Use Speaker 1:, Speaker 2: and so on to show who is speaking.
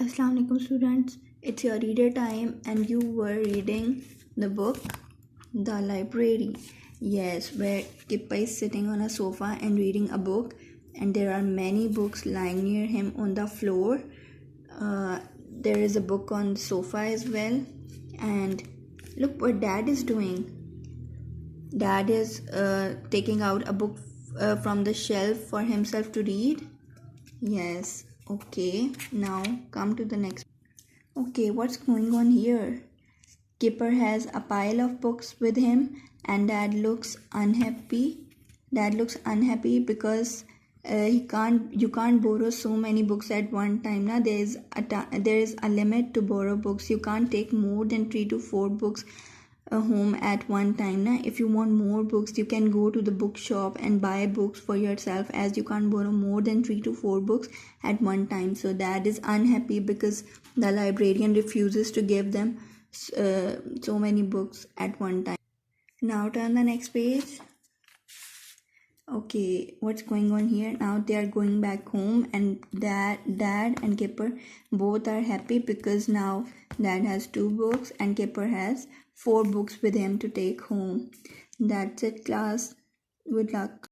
Speaker 1: Assalamu alaikum students, it's your reader time and you were reading the book The Library. Yes, where Kippa is sitting on a sofa and reading a book, and there are many books lying near him on the floor. There is a book on the sofa as well, and look what Dad is doing. Dad is taking out a book from the shelf for himself to read. Yes, okay, now come to the next. Okay, what's going on here? Kipper has a pile of books with him, and Dad looks unhappy. Dad looks unhappy because you can't borrow so many books at one time. Now there is a limit to borrow books. You can't take more than 3 to 4 books home at one time. Now if you want more books, you can go to the bookshop and buy books for yourself, as you can't borrow more than 3 to 4 books at one time. So Dad is unhappy because the librarian refuses to give them so many books at one time. Now turn the next page. Okay, what's going on here? Now they are going back home, and Dad and Kipper both are happy because now Dad has 2 books and Kipper has 4 books with him to take home. That's it, class. Good luck.